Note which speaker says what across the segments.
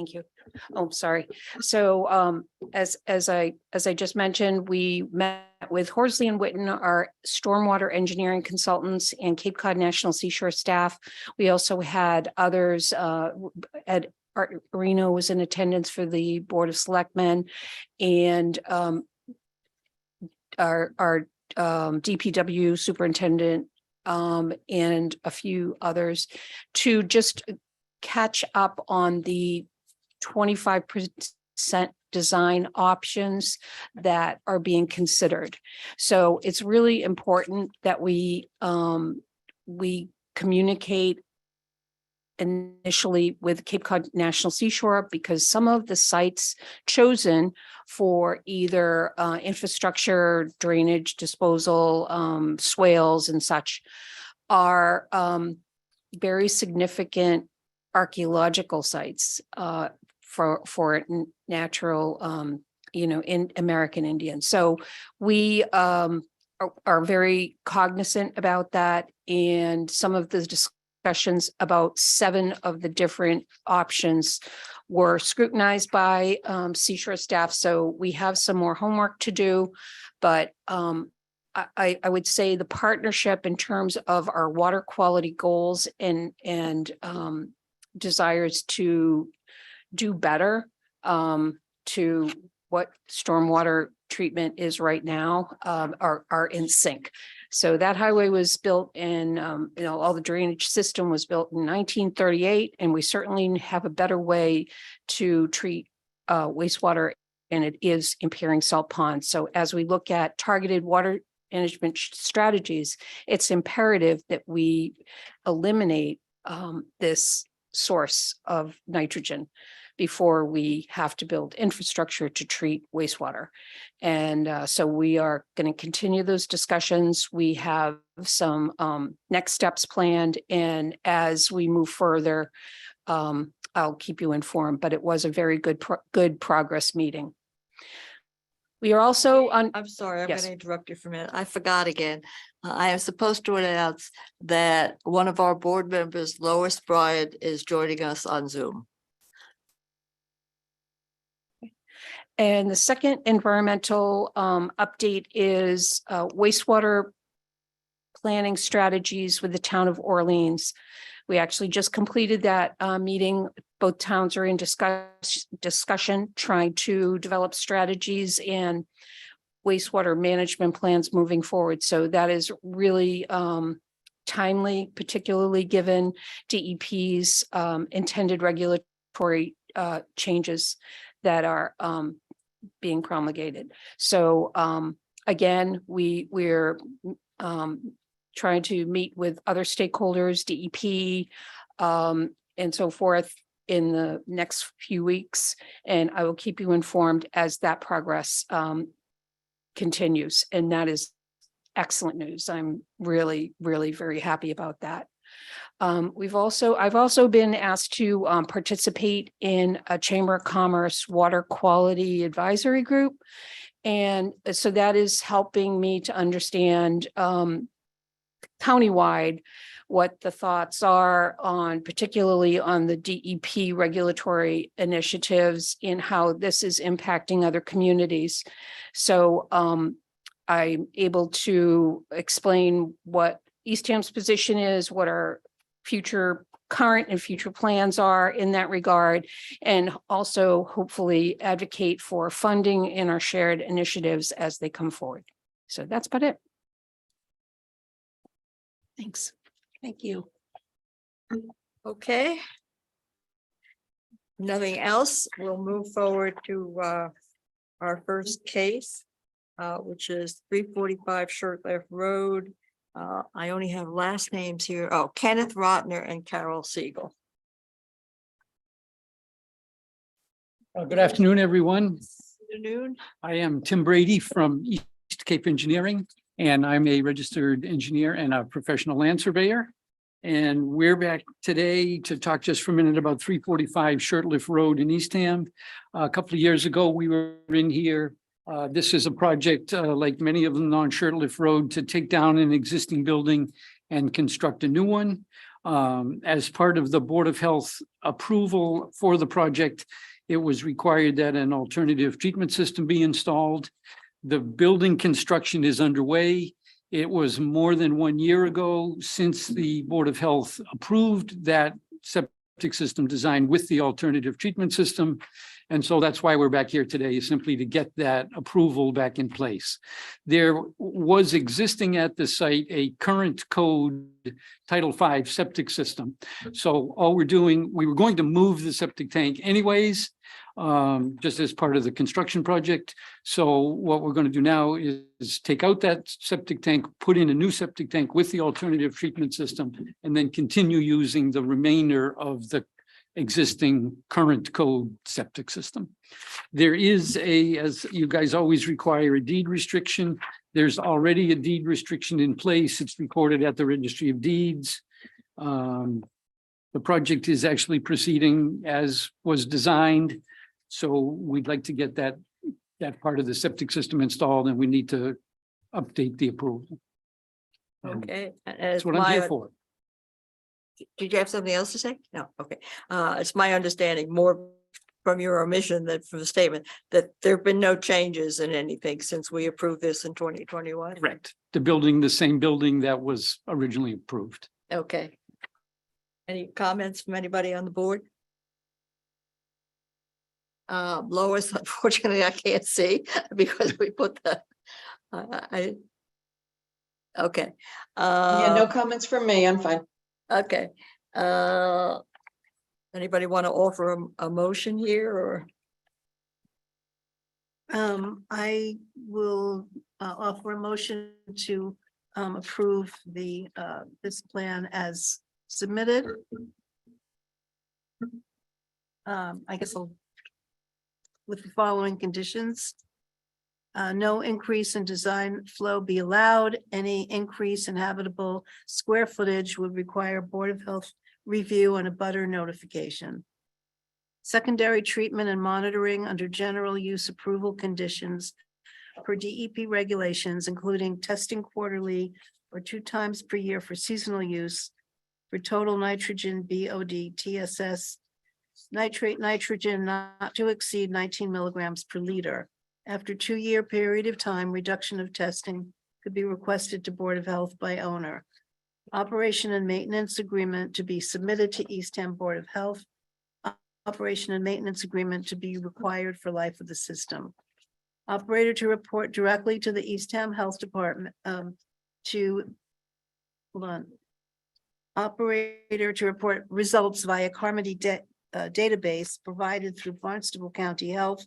Speaker 1: Thank you. Oh, sorry. So as I just mentioned, we met with Horsley and Witten, our stormwater engineering consultants, and Cape Cod National Seashore staff. We also had others. Ed Areno was in attendance for the Board of Selectmen, and our DPW superintendent and a few others to just catch up on the 25% design options that are being considered. So it's really important that we communicate initially with Cape Cod National Seashore, because some of the sites chosen for either infrastructure, drainage, disposal, swales and such are very significant archaeological sites for natural, in American Indian. So we are very cognizant about that, and some of the discussions about 7 of the different options were scrutinized by Seashore staff. So we have some more homework to do, but I would say the partnership in terms of our water quality goals and desires to do better to what stormwater treatment is right now are in sync. So that highway was built in, all the drainage system was built in 1938, and we certainly have a better way to treat wastewater, and it is impairing salt ponds. So as we look at targeted water management strategies, it's imperative that we eliminate this source of nitrogen before we have to build infrastructure to treat wastewater. And so we are going to continue those discussions. We have some next steps planned, and as we move further, I'll keep you informed, but it was a very good progress meeting. We are also on.
Speaker 2: I'm sorry, I'm
Speaker 1: Yes.
Speaker 2: going to interrupt you for a minute. I forgot again. I am supposed to announce that one of our board members, Lois Bryant, is joining us on Zoom.
Speaker 1: And the second environmental update is wastewater planning strategies with the town of Orleans. We actually just completed that meeting. Both towns are in discussion, trying to develop strategies and wastewater management plans moving forward. So that is really timely, particularly given DEP's intended regulatory changes that are being promulgated. So again, we're trying to meet with other stakeholders, DEP, and so forth in the next few weeks. And I will keep you informed as that progress continues. And that is excellent news. I'm really, really very happy about that. I've also been asked to participate in a Chamber of Commerce water quality advisory group. And so that is helping me to understand countywide what the thoughts are on, particularly on the DEP regulatory initiatives and how this is impacting other communities. So I'm able to explain what Eastham's position is, what our current and future plans are in that regard, and also hopefully advocate for funding in our shared initiatives as they come forward. So that's about it. Thanks.
Speaker 2: Thank you. Okay. Nothing else. We'll move forward to our first case, which is 345 Shirtlift Road. I only have last names here. Oh, Kenneth Rotner and Carol Siegel.
Speaker 3: Good afternoon, everyone.
Speaker 2: Good afternoon.
Speaker 3: I am Tim Brady from East Cape Engineering, and I'm a registered engineer and a professional land surveyor. And we're back today to talk just for a minute about 345 Shirtlift Road in Eastham. A couple of years ago, we were in here. This is a project like many of them on Shirtlift Road to take down an existing building and construct a new one. As part of the Board of Health approval for the project, it was required that an alternative treatment system be installed. The building construction is underway. It was more than 1 year ago since the Board of Health approved that septic system design with the alternative treatment system. And so that's why we're back here today, is simply to get that approval back in place. There was existing at the site a current code Title V septic system. So all we're doing, we were going to move the septic tank anyways, just as part of the construction project. So what we're going to do now is take out that septic tank, put in a new septic tank with the alternative treatment system, and then continue using the remainder of the existing current code septic system. There is as you guys always require, a deed restriction. There's already a deed restriction in place. It's recorded at the Registry of Deeds. The project is actually proceeding as was designed. So we'd like to get that part of the septic system installed, and we need to update the approval.
Speaker 2: Okay.
Speaker 3: That's what I'm here for.
Speaker 2: Did you have something else to say? No, okay. It's my understanding more from your omission than from the statement that there have been no changes in anything since we approved this in 2021.
Speaker 3: Correct. The same building that was originally approved.
Speaker 2: Okay. Any comments from anybody on the board? Lois, unfortunately, I can't see because we put the, okay.
Speaker 4: Yeah, no comments from me. I'm fine.
Speaker 2: Okay. Anybody want to offer a motion here or?
Speaker 4: I will offer a motion to approve this plan as submitted. I guess with the following conditions. No increase in design flow be allowed. Any increase in habitable square footage would require Board of Health review and a butter notification. Secondary treatment and monitoring under general use approval conditions per DEP regulations, including testing quarterly or 2 times per year for seasonal use for total nitrogen, BOD, TSS, nitrate nitrogen not to exceed 19 milligrams per liter. After 2-year period of time, reduction of testing could be requested to Board of Health by owner. Operation and maintenance agreement to be submitted to Eastham Board of Health. Operation and maintenance agreement to be required for life of the system. Operator to report directly to the Eastham Health Department Operator to report results via Carmody database provided through Barnstable County Health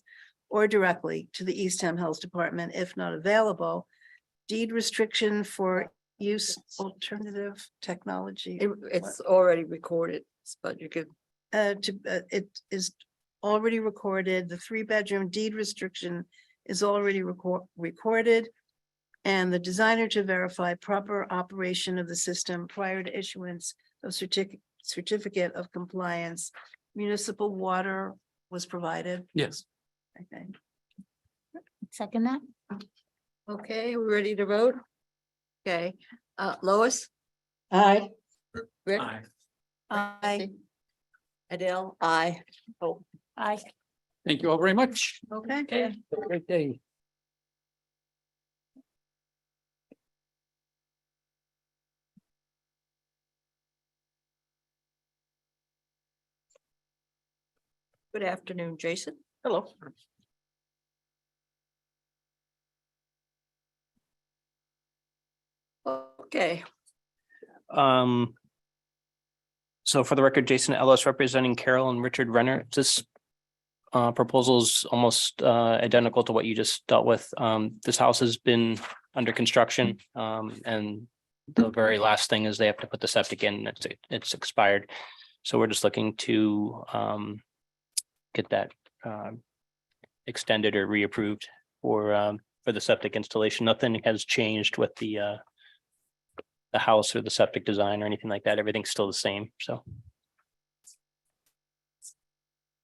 Speaker 4: or directly to the Eastham Health Department if not available. Deed restriction for use alternative technology.
Speaker 2: It's already recorded, but you could.
Speaker 4: It is already recorded. The 3-bedroom deed restriction is already recorded. And the designer to verify proper operation of the system prior to issuance of certificate of compliance. Municipal water was provided.
Speaker 3: Yes.
Speaker 4: Okay.
Speaker 5: Second that?
Speaker 2: Okay, we're ready to vote? Okay, Lois?
Speaker 4: Aye.
Speaker 2: Rick?
Speaker 4: Aye.
Speaker 2: Adele? Aye. Oh,
Speaker 5: Aye.
Speaker 3: Thank you all very much.
Speaker 4: Okay.
Speaker 2: okay.
Speaker 3: Have a great day.
Speaker 2: Good afternoon, Jason.
Speaker 3: Hello.
Speaker 2: Okay,
Speaker 6: So for the record, Jason Ellis representing Carol and Richard Renner. This proposal is almost identical to what you just dealt with. This house has been under construction, and the very last thing is they have to put the septic in. It's expired. So we're just looking to get that extended or reapproved for the septic installation. Nothing has changed with the house or the septic design or anything like that. Everything's still the same. So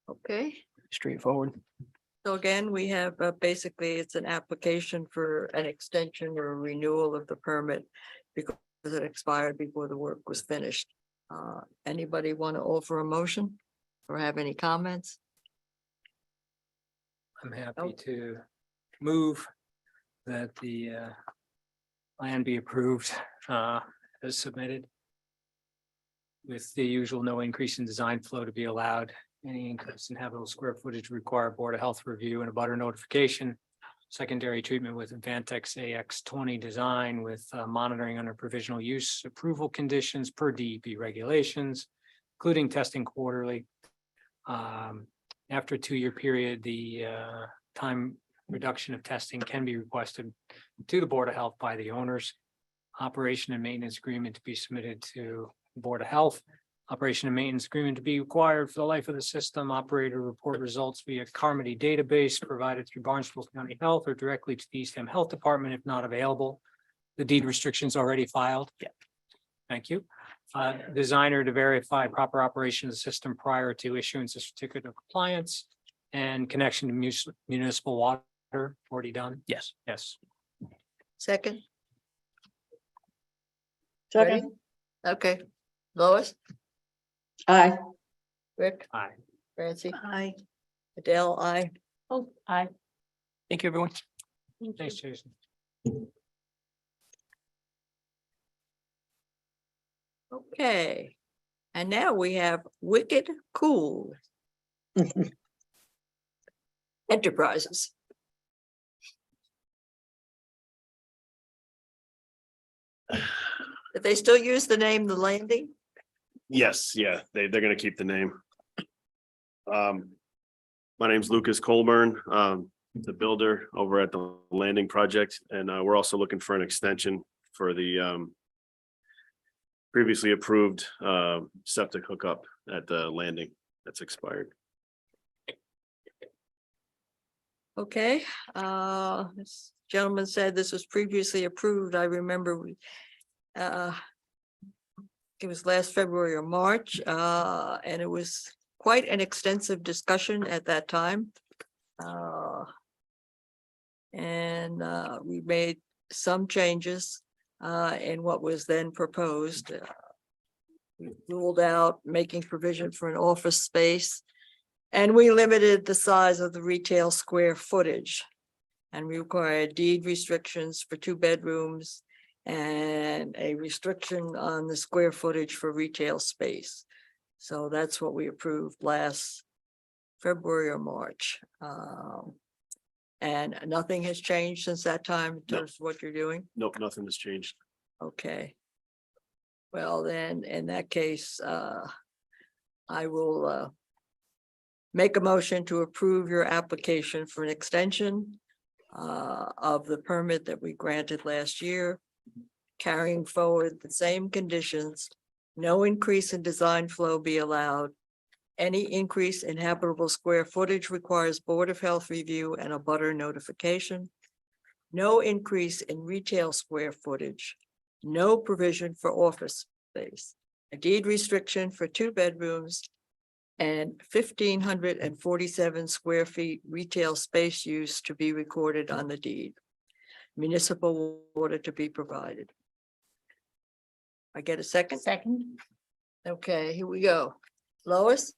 Speaker 2: okay.
Speaker 6: straightforward.
Speaker 2: So again, we have basically it's an application for an extension or a renewal of the permit because it expired before the work was finished. Anybody want to offer a motion or have any comments?
Speaker 7: I'm happy
Speaker 2: Nope.
Speaker 7: to move that the plan be approved as submitted. With the usual no increase in design flow to be allowed, any increase in habitable square footage require Board of Health review and a butter notification. Secondary treatment with Vantex AX20 design with monitoring under provisional use approval conditions per DEP regulations, including testing quarterly. After a 2-year period, the time reduction of testing can be requested to the Board of Health by the owners. Operation and maintenance agreement to be submitted to the Board of Health. Operation and maintenance agreement to be required for the life of the system. Operator report results via Carmody database provided through Barnstable County Health or directly to the Eastham Health Department if not available. The deed restrictions already filed.
Speaker 6: Yeah.
Speaker 7: Thank you. Designer to verify proper operation of the system prior to issuance of certificate of compliance and connection to municipal water already done.
Speaker 6: Yes.
Speaker 7: Yes.
Speaker 2: Second?
Speaker 8: Second.
Speaker 2: Ready? Okay. Lois,
Speaker 8: Aye.
Speaker 2: Rick,
Speaker 7: Aye.
Speaker 2: Francie,
Speaker 4: Aye.
Speaker 2: Adele, I.
Speaker 5: Oh, aye.
Speaker 6: Thank you, everyone.
Speaker 7: Thanks, Jason.
Speaker 2: Okay. And now we have Wicked Cool Enterprises. Did they still use the name The Landing?
Speaker 9: Yes, yeah, they're gonna keep the name. My name's Lucas Colburn, the builder over at the Landing Project, and we're also looking for an extension for the previously approved septic hookup at the Landing that's expired.
Speaker 2: Okay, this gentleman said this was previously approved. I remember we it was last February or March, and it was quite an extensive discussion at that time. And we made some changes in what was then proposed. We ruled out making provision for an office space. And we limited the size of the retail square footage. And we required deed restrictions for 2 bedrooms and a restriction on the square footage for retail space. So that's what we approved last February or March. And nothing has changed since that time in
Speaker 9: No.
Speaker 2: terms of what you're doing?
Speaker 9: Nope, nothing has changed.
Speaker 2: Okay. Well, then, in that case, I will make a motion to approve your application for an extension of the permit that we granted last year, carrying forward the same conditions. No increase in design flow be allowed. Any increase in habitable square footage requires Board of Health review and a butter notification. No increase in retail square footage. No provision for office space. A deed restriction for 2 bedrooms and 1,547 square feet retail space use to be recorded on the deed. Municipal water to be provided. I get a second?
Speaker 5: Second.
Speaker 2: Okay, here we go. Lois?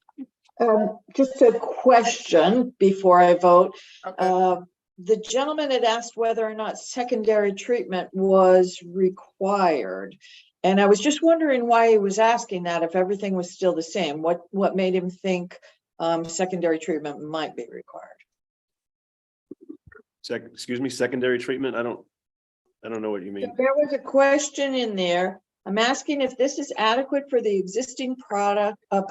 Speaker 8: Just a question before I vote.
Speaker 2: Okay.
Speaker 8: The gentleman had asked whether or not secondary treatment was required. And I was just wondering why he was asking that if everything was still the same. What made him think secondary treatment might be required?
Speaker 9: Excuse me, secondary treatment? I don't know what you mean.
Speaker 8: There was a question in there. I'm asking if this is adequate for the existing project or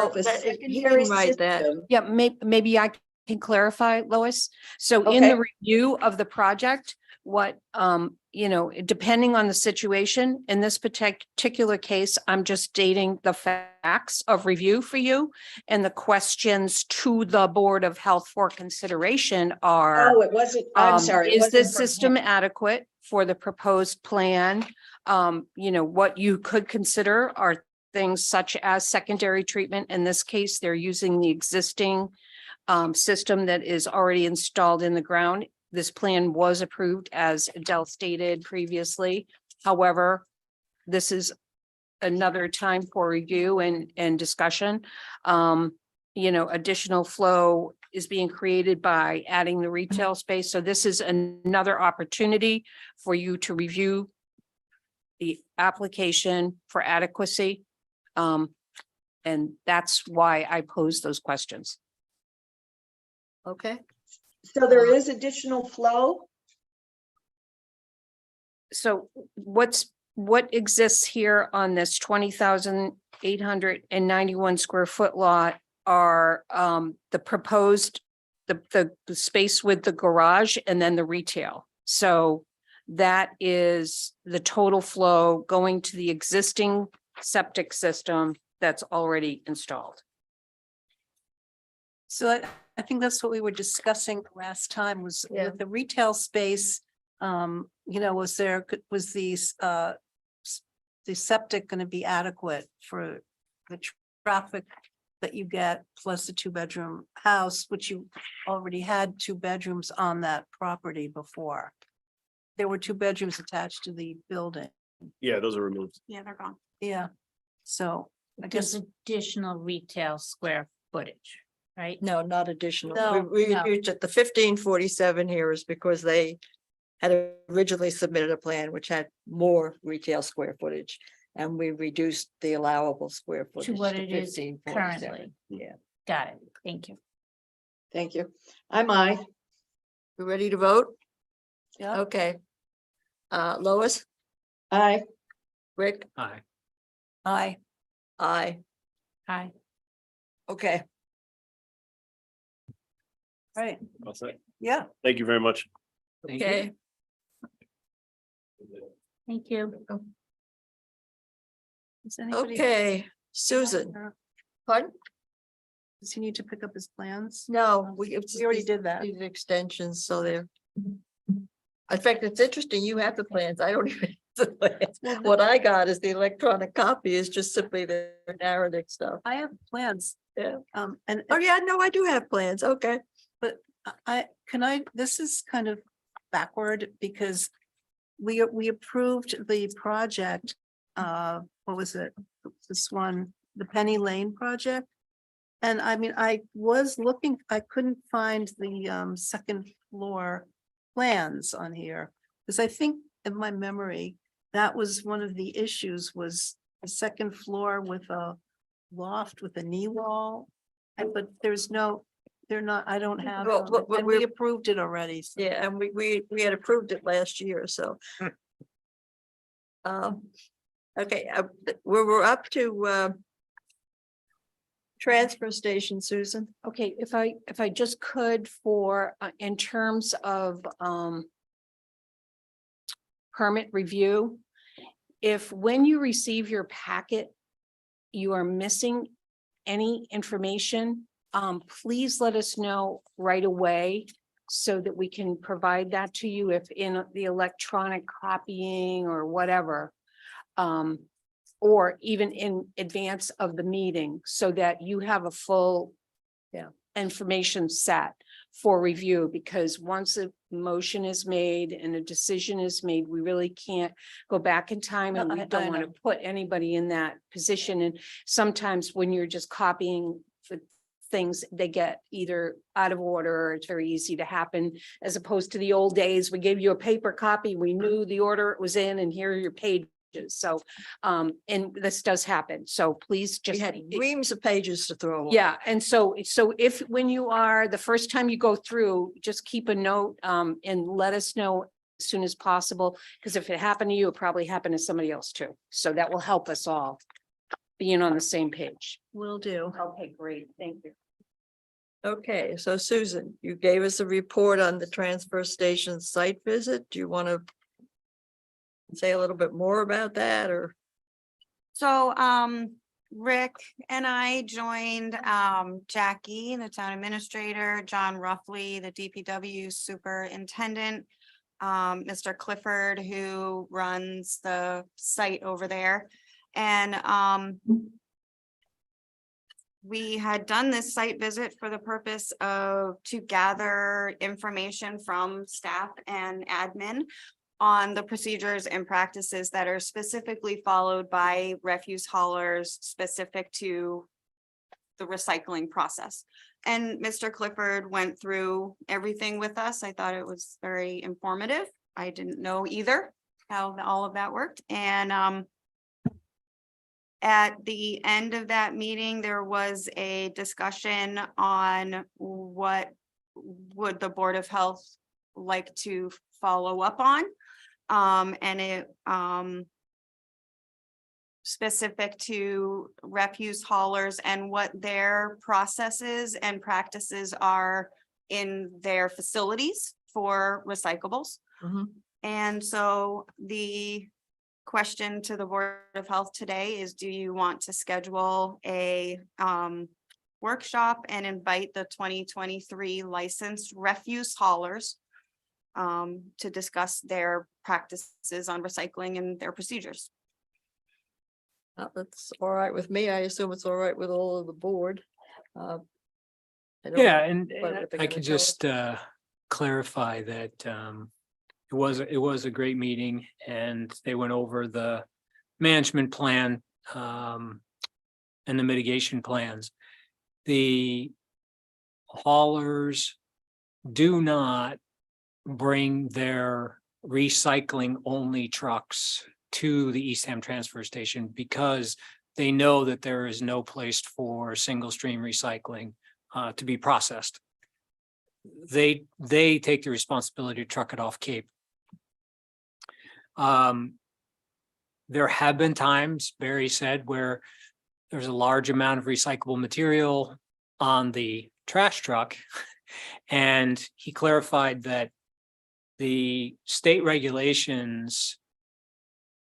Speaker 2: Oh,
Speaker 8: if a
Speaker 2: that- he
Speaker 8: secondary
Speaker 2: didn't write that.
Speaker 8: system.
Speaker 1: Yeah, maybe I can clarify, Lois. So in
Speaker 8: Okay.
Speaker 1: the review of the project, what, depending on the situation, in this particular case, I'm just stating the facts of review for you. And the questions to the Board of Health for consideration are.
Speaker 8: Oh, it wasn't, I'm sorry. it
Speaker 1: Is this
Speaker 8: wasn't from him.
Speaker 1: system adequate for the proposed plan? What you could consider are things such as secondary treatment. In this case, they're using the existing system that is already installed in the ground. This plan was approved, as Adele stated previously. However, this is another time for review and discussion. Additional flow is being created by adding the retail space. So this is another opportunity for you to review the application for adequacy. And that's why I posed those questions.
Speaker 2: Okay,
Speaker 8: So there is additional flow?
Speaker 1: So what exists here on this 20,891 square foot lot are the proposed, the space with the garage and then the retail. So that is the total flow going to the existing septic system that's already installed.
Speaker 4: So I think that's what we were discussing last time was
Speaker 2: Yeah.
Speaker 4: with the retail space. Was the septic going to be adequate for the traffic that you get plus the 2-bedroom house, which you already had 2 bedrooms on that property before? There were 2 bedrooms attached to the building.
Speaker 9: Yeah, those are removed.
Speaker 5: Yeah, they're gone.
Speaker 4: Yeah. So I
Speaker 5: There's
Speaker 4: guess,
Speaker 5: additional retail square footage, right?
Speaker 2: no, not additional.
Speaker 4: No,
Speaker 2: We
Speaker 5: no.
Speaker 2: reduced it. The 1547 here is because they had originally submitted a plan which had more retail square footage. And we reduced the allowable square footage.
Speaker 5: what it is
Speaker 2: 1547.
Speaker 5: currently.
Speaker 2: Yeah,
Speaker 5: Got it. Thank you.
Speaker 8: Thank you. I'm aye.
Speaker 2: we ready to vote?
Speaker 4: yeah,
Speaker 2: Okay. Lois,
Speaker 8: Aye.
Speaker 2: Rick,
Speaker 7: Aye.
Speaker 4: I,
Speaker 2: aye.
Speaker 5: Hi.
Speaker 2: Okay,
Speaker 4: right,
Speaker 9: All set.
Speaker 4: yeah.
Speaker 9: Thank you very much.
Speaker 7: Thank you.
Speaker 2: okay.
Speaker 5: Thank you.
Speaker 4: Does anybody-
Speaker 2: Okay, Susan, pardon?
Speaker 4: Does he need to pick up his plans?
Speaker 2: No, we
Speaker 4: already did that.
Speaker 2: These extensions, so they're. In fact, it's interesting, you have the plans, I don't even. have the plans. What I got is the electronic copy is just simply the narrative stuff.
Speaker 4: I have plans.
Speaker 2: Yeah.
Speaker 4: And
Speaker 2: Oh, yeah, no, I do have plans, okay.
Speaker 4: this is kind of backward because we approved the project, what was it? This one, the Penny Lane project. And I mean, I was looking, I couldn't find the second floor plans on here. Because I think in my memory, that was one of the issues was the second floor with a loft with a knee wall. But there's no, they're not, I don't have,
Speaker 2: Well,
Speaker 4: them,
Speaker 2: but
Speaker 4: and we
Speaker 2: we're-
Speaker 4: approved it already. so-
Speaker 2: Yeah, and we had approved it last year, so. Okay, we're up to transfer station, Susan.
Speaker 1: Okay, if I just could for, in terms of, permit review, if when you receive your packet, you are missing any information, please let us know right away so that we can provide that to you if in the electronic copying or whatever. Or even in advance of the meeting so that you have a full information set for review, because once a motion is made and a decision is made, we really can't go back in time and
Speaker 4: No,
Speaker 1: we
Speaker 4: I
Speaker 1: don't want to
Speaker 4: know.
Speaker 1: put anybody in that position. And sometimes when you're just copying the things, they get either out of order or it's very easy to happen, as opposed to the old days, we gave you a paper copy, we knew the order it was in, and here are your pages. So, and this does happen. So please
Speaker 2: We
Speaker 1: just.
Speaker 2: had reams of pages to throw. away.
Speaker 1: Yeah, and so if, when you are, the first time you go through, just keep a note, and let us know as soon as possible. Because if it happened to you, it probably happened to somebody else too. So that will help us all being on the same page.
Speaker 4: Will do.
Speaker 1: Okay, great. Thank you.
Speaker 2: Okay, so Susan, you gave us a report on the transfer station site visit. Do you want to say a little bit more about that or?
Speaker 10: So, Rick and I joined, Jackie, the town administrator, John Ruffley, the DPW superintendent, Mr. Clifford, who runs the site over there. And, we had done this site visit for the purpose of, to gather information from staff and admin on the procedures and practices that are specifically followed by refuse haulers specific to the recycling process. And Mr. Clifford went through everything with us. I thought it was very informative. I didn't know either how all of that worked. And at the end of that meeting, there was a discussion on what would the Board of Health like to follow up on. And it specific to refuse haulers and what their processes and practices are in their facilities for recyclables.
Speaker 2: Mhm.
Speaker 10: And so the question to the Board of Health today is, do you want to schedule a workshop and invite the 2023 licensed refuse haulers to discuss their practices on recycling and their procedures?
Speaker 2: That's all right with me. I assume it's all right with all of the board. I don't
Speaker 7: Yeah,
Speaker 2: know
Speaker 7: and
Speaker 2: what they're
Speaker 7: I
Speaker 2: gonna
Speaker 7: can
Speaker 2: tell us.
Speaker 7: just clarify that it was a great meeting, and they went over the management plan and the mitigation plans. The haulers do not bring their recycling only trucks to the Eastham transfer station because they know that there is no place for single stream recycling to be processed. They take the responsibility to truck it off Cape. There have been times, Barry said, where there's a large amount of recyclable material on the trash truck. And he clarified that the state regulations,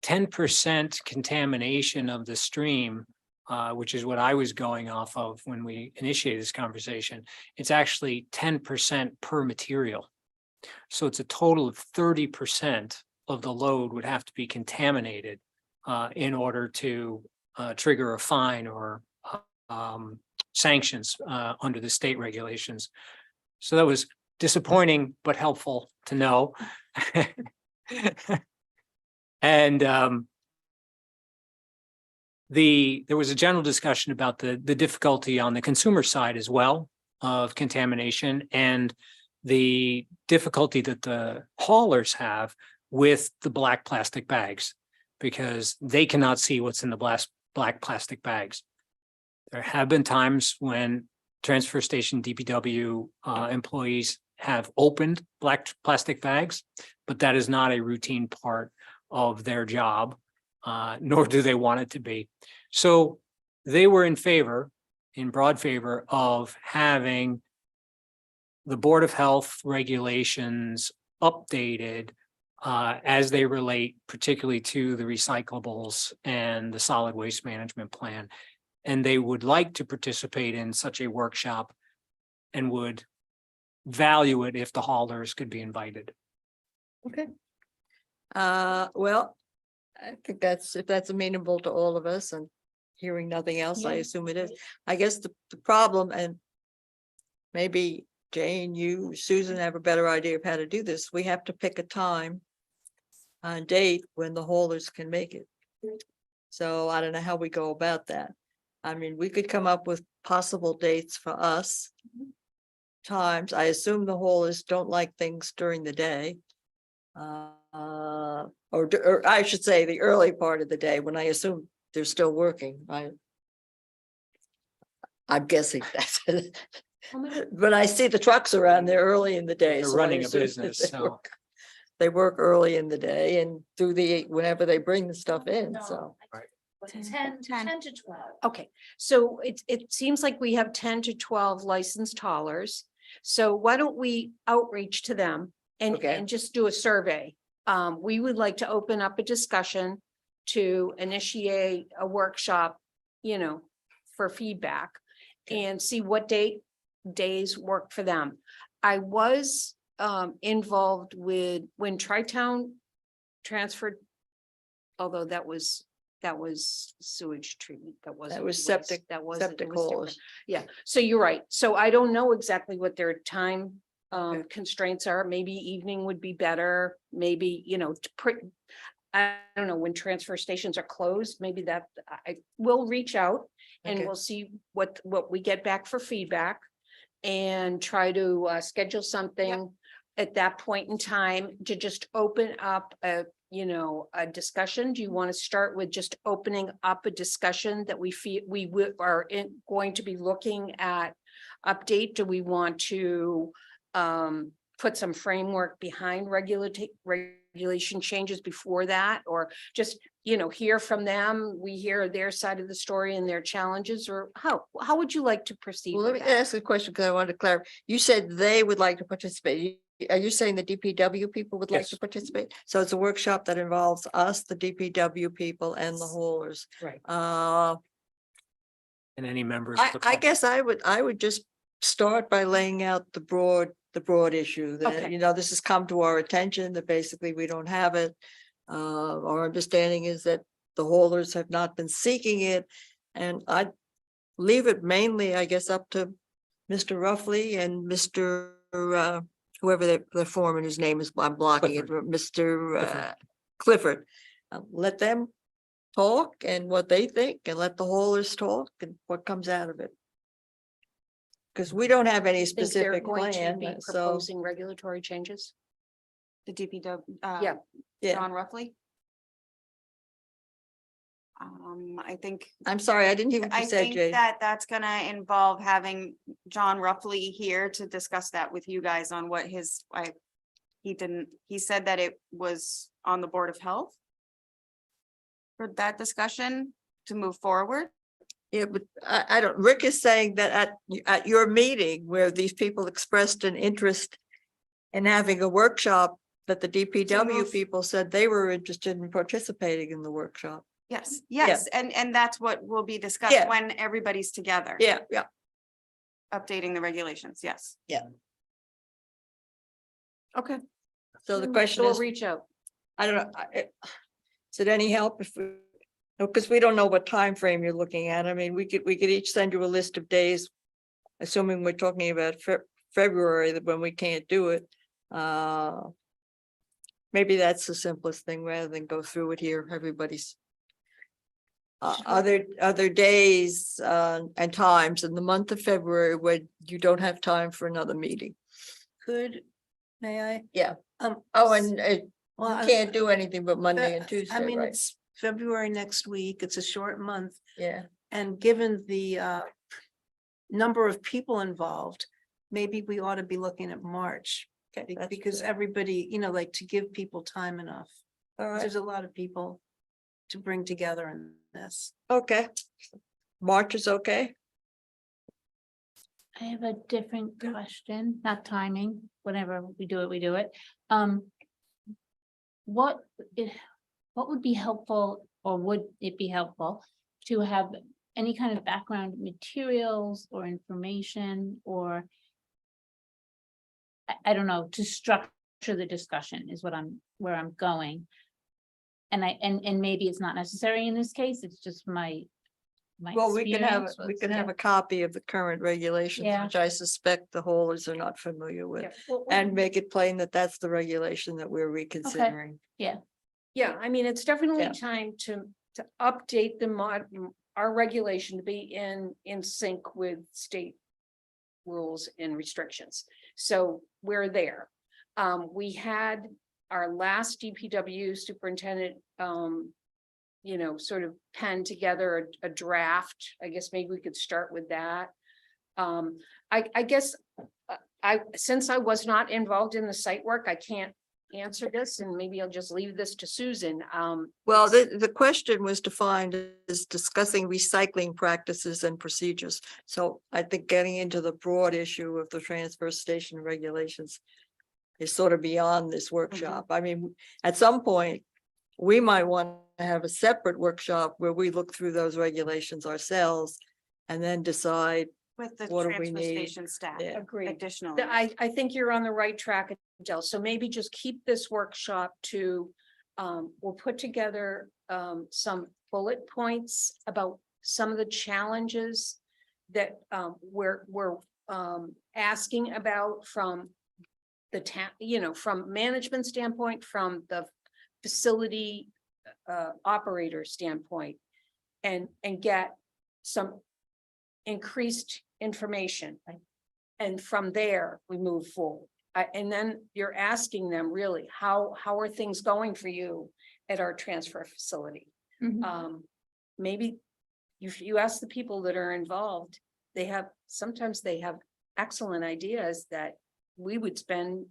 Speaker 7: 10% contamination of the stream, which is what I was going off of when we initiated this conversation, it's actually 10% per material. So it's a total of 30% of the load would have to be contaminated in order to trigger a fine or sanctions under the state regulations. So that was disappointing, but helpful to know. And there was a general discussion about the difficulty on the consumer side as well of contamination and the difficulty that the haulers have with the black plastic bags because they cannot see what's in the black plastic bags. There have been times when transfer station DPW employees have opened black plastic bags, but that is not a routine part of their job, nor do they want it to be. So they were in broad favor of having the Board of Health regulations updated as they relate particularly to the recyclables and the solid waste management plan. And they would like to participate in such a workshop and would value it if the haulers could be invited.
Speaker 2: Okay. Well, I think if that's amenable to all of us and hearing nothing else, I
Speaker 1: Yeah.
Speaker 2: assume it is. I guess the problem, and maybe Jane, you, Susan have a better idea of how to do this. We have to pick a time and date when the haulers can make it. So I don't know how we go about that. I mean, we could come up with possible dates for us. Times, I assume the haulers don't like things during the day. Or I should say the early part of the day when I assume they're still working. I'm guessing that's it. But I see the trucks around there early in the day.
Speaker 7: They're
Speaker 2: so I
Speaker 7: running a
Speaker 2: assume that
Speaker 7: business,
Speaker 2: they
Speaker 7: so.
Speaker 2: work- They work early in the day and through whenever they bring the stuff in, so.
Speaker 5: 10 to 12.
Speaker 1: Okay, so it seems like we have 10 to 12 licensed haulers. So why don't we outreach to them
Speaker 2: Okay.
Speaker 1: and just do a survey? We would like to open up a discussion to initiate a workshop, for feedback and see what days work for them. I was involved with when Tri-Town transferred, although that was sewage treatment. That wasn't
Speaker 2: was
Speaker 1: waste.
Speaker 2: septic-
Speaker 1: That wasn't.
Speaker 2: septic
Speaker 1: it was different.
Speaker 2: haulers.
Speaker 1: Yeah, so you're right. So I don't know exactly what their time constraints are. Maybe evening would be better, maybe, I don't know, when transfer stations are closed, maybe that, I will reach out and
Speaker 2: Okay.
Speaker 1: we'll see what we get back for feedback. And try to schedule something at that point in time to just open up a discussion. Do you want to start with just opening up a discussion that we feel are going to be looking at update? Do we want to put some framework behind regulation changes before that, or just, hear from them? We hear their side of the story and their challenges, or how would you like to proceed?
Speaker 2: Well, let
Speaker 1: with
Speaker 2: me
Speaker 1: that?
Speaker 2: ask a question because I wanted to clarify. You said they would like to participate. Are you saying the DPW people would like
Speaker 7: Yes.
Speaker 2: to participate? So it's a workshop that involves us, the DPW people and the haulers.
Speaker 1: Right.
Speaker 7: And any members. of the
Speaker 2: I
Speaker 7: public.
Speaker 2: guess I would just start by laying out the broad issue that,
Speaker 1: Okay.
Speaker 2: this has come to our attention, that basically we don't have it. Our understanding is that the haulers have not been seeking it. And I'd leave it mainly, I guess, up to Mr. Ruffley and Mr. Whoever the foreman, whose name is, I'm blocking it, Mr. Clifford. Let them talk and what they think, and let the haulers talk and what comes out of it. Because we don't have any
Speaker 1: Think they're
Speaker 2: specific
Speaker 1: going to
Speaker 2: plan,
Speaker 1: be
Speaker 2: so,
Speaker 1: proposing regulatory changes?
Speaker 10: The DPW,
Speaker 1: Yeah.
Speaker 2: yeah,
Speaker 10: John Roughly. I think,
Speaker 2: I'm sorry, I didn't hear what
Speaker 10: I
Speaker 2: you said,
Speaker 10: think
Speaker 2: Jay.
Speaker 10: that that's gonna involve having John Roughly here to discuss that with you guys on what he said that it was on the Board of Health for that discussion to move forward.
Speaker 2: Yeah, but I don't, Rick is saying that at your meeting where these people expressed an interest in having a workshop, that the DPW
Speaker 10: move-
Speaker 2: people said they were interested in participating in the workshop.
Speaker 10: Yes, and that's what will be discussed
Speaker 2: Yeah.
Speaker 10: when everybody's together.
Speaker 2: Yeah,
Speaker 10: Updating the regulations, yes.
Speaker 1: Okay.
Speaker 2: so the question
Speaker 1: We'll
Speaker 2: is,
Speaker 1: reach out.
Speaker 2: I don't know, is it any help if we, because we don't know what time frame you're looking at. I mean, we could each send you a list of days, assuming we're talking about February, that when we can't do it. Maybe that's the simplest thing rather than go through it here, everybody's. Other days and times in the month of February when you don't have time for another meeting.
Speaker 4: May I?
Speaker 2: Yeah.
Speaker 4: Um,
Speaker 2: Oh, and
Speaker 4: well,
Speaker 2: you
Speaker 4: I-
Speaker 2: can't do anything but Monday and
Speaker 4: I
Speaker 2: Tuesday,
Speaker 4: mean,
Speaker 2: right?
Speaker 4: it's February next week. It's a short month.
Speaker 2: Yeah.
Speaker 4: And given the number of people involved, maybe we ought to be looking at March.
Speaker 2: Okay, that's
Speaker 4: Because
Speaker 2: good.
Speaker 4: everybody, like to give people time enough.
Speaker 2: All right,
Speaker 4: There's a lot of people to bring together in this.
Speaker 2: okay. March is okay.
Speaker 5: I have a different question, not timing, whenever we do it. What would be helpful, or would it be helpful to have any kind of background materials or information, or I don't know, to structure the discussion is where I'm going. And maybe it's not necessary in this case, it's just my
Speaker 2: Well, we can have,
Speaker 5: experience
Speaker 2: we
Speaker 5: was-
Speaker 2: can have a copy of the current regulations,
Speaker 5: Yeah.
Speaker 2: which I suspect the haulers are not familiar with.
Speaker 1: Yeah, well,
Speaker 2: And make it plain that that's the regulation that we're reconsidering.
Speaker 1: yeah, I mean, it's definitely
Speaker 2: Yeah.
Speaker 1: time to update our regulation to be in sync with state rules and restrictions. So we're there. We had our last DPW superintendent, sort of pen together a draft. I guess maybe we could start with that. I guess since I was not involved in the site work, I can't answer this, and maybe I'll just leave this to Susan.
Speaker 2: Well, the question was defined as discussing recycling practices and procedures. So I think getting into the broad issue of the transfer station regulations is sort of beyond this workshop. I mean, at some point, we might want to have a separate workshop where we look through those regulations ourselves and then decide.
Speaker 10: With the
Speaker 2: What do we
Speaker 10: transfer
Speaker 2: need?
Speaker 10: station staff
Speaker 2: Yeah.
Speaker 1: Agreed.
Speaker 10: additionally.
Speaker 1: I think you're on the right track, Adele. So maybe just keep this workshop to, we'll put together some bullet points about some of the challenges that we're asking about from the town, from management standpoint, from the facility operator standpoint, and get some increased information. And from there, we move forward. And then you're asking them really, how are things going for you at our transfer facility?
Speaker 5: Mhm.
Speaker 1: Maybe you ask the people that are involved, sometimes they have excellent ideas that we would spend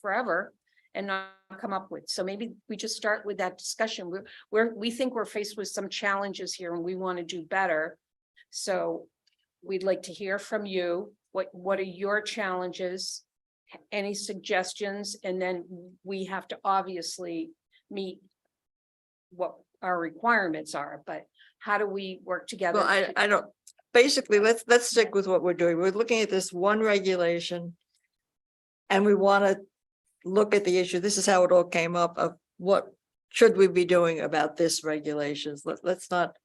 Speaker 1: forever and not come up with. So maybe we just start with that discussion. We think we're faced with some challenges here and we want to do better. So we'd like to hear from you. What are your challenges? Any suggestions? And then we have to obviously meet what our requirements are, but how do we work together?
Speaker 2: Well, I don't, basically, let's stick with what we're doing. We're looking at this one regulation. And we want to look at the issue. This is how it all came up of what should we be doing about this regulations? Let's not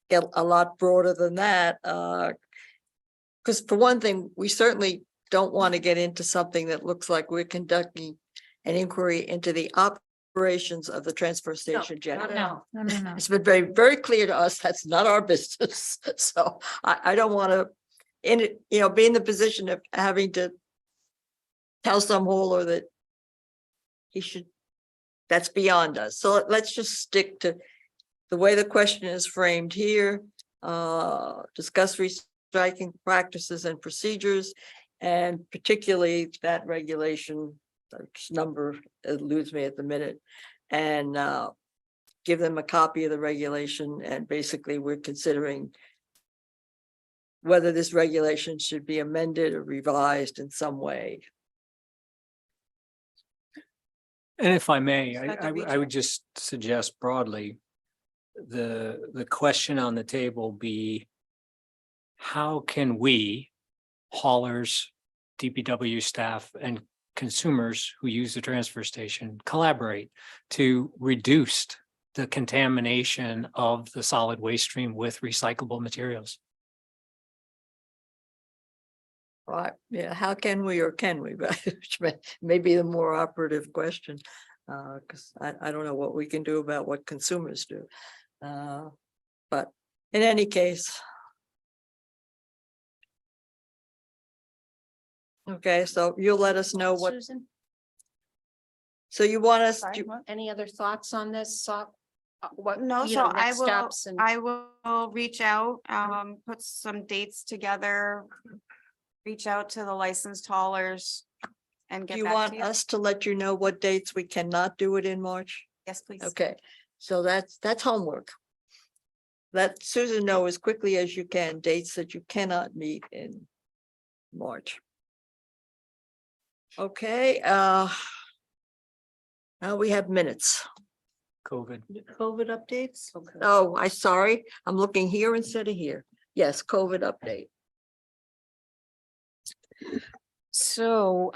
Speaker 2: get a lot broader than that. Because for one thing, we certainly don't want to get into something that looks like we're conducting an inquiry into the operations of the transfer station generally.
Speaker 5: No.
Speaker 2: It's been very, very clear to us, that's not our business. So I don't want to, be in the position of having to tell some hauler that he should, that's beyond us. So let's just stick to the way the question is framed here. Discuss restriking practices and procedures, and particularly that regulation, which number eludes me at the minute, and give them a copy of the regulation. And basically, we're considering whether this regulation should be amended or revised in some way.
Speaker 7: And if I may,
Speaker 2: Dr.
Speaker 7: I
Speaker 2: Beecher.
Speaker 7: would just suggest broadly, the question on the table be, how can we, haulers, DPW staff, and consumers who use the transfer station collaborate to reduce the contamination of the solid waste stream with recyclable materials?
Speaker 2: Right, yeah, how can we or can we, but which may be the more operative question. Because I don't know what we can do about what consumers do. But in any case. Okay, so you'll let us know what,
Speaker 1: Susan,
Speaker 2: so you want us
Speaker 1: sorry,
Speaker 2: to,
Speaker 1: any other thoughts on this? What,
Speaker 10: No,
Speaker 1: you
Speaker 10: so
Speaker 1: know, next steps and
Speaker 10: I will reach out, put some dates together. Reach out to the licensed haulers and
Speaker 2: do
Speaker 10: get
Speaker 2: you
Speaker 10: back
Speaker 2: want
Speaker 10: to you.
Speaker 2: us to let you know what dates we cannot do it in March?
Speaker 10: Yes, please.
Speaker 2: Okay, so that's homework. Let Susan know as quickly as you can, dates that you cannot meet in March. Okay, now we have minutes.
Speaker 7: COVID.
Speaker 4: COVID updates?
Speaker 2: Oh, sorry, I'm looking here instead of here. Yes, COVID update.
Speaker 1: so,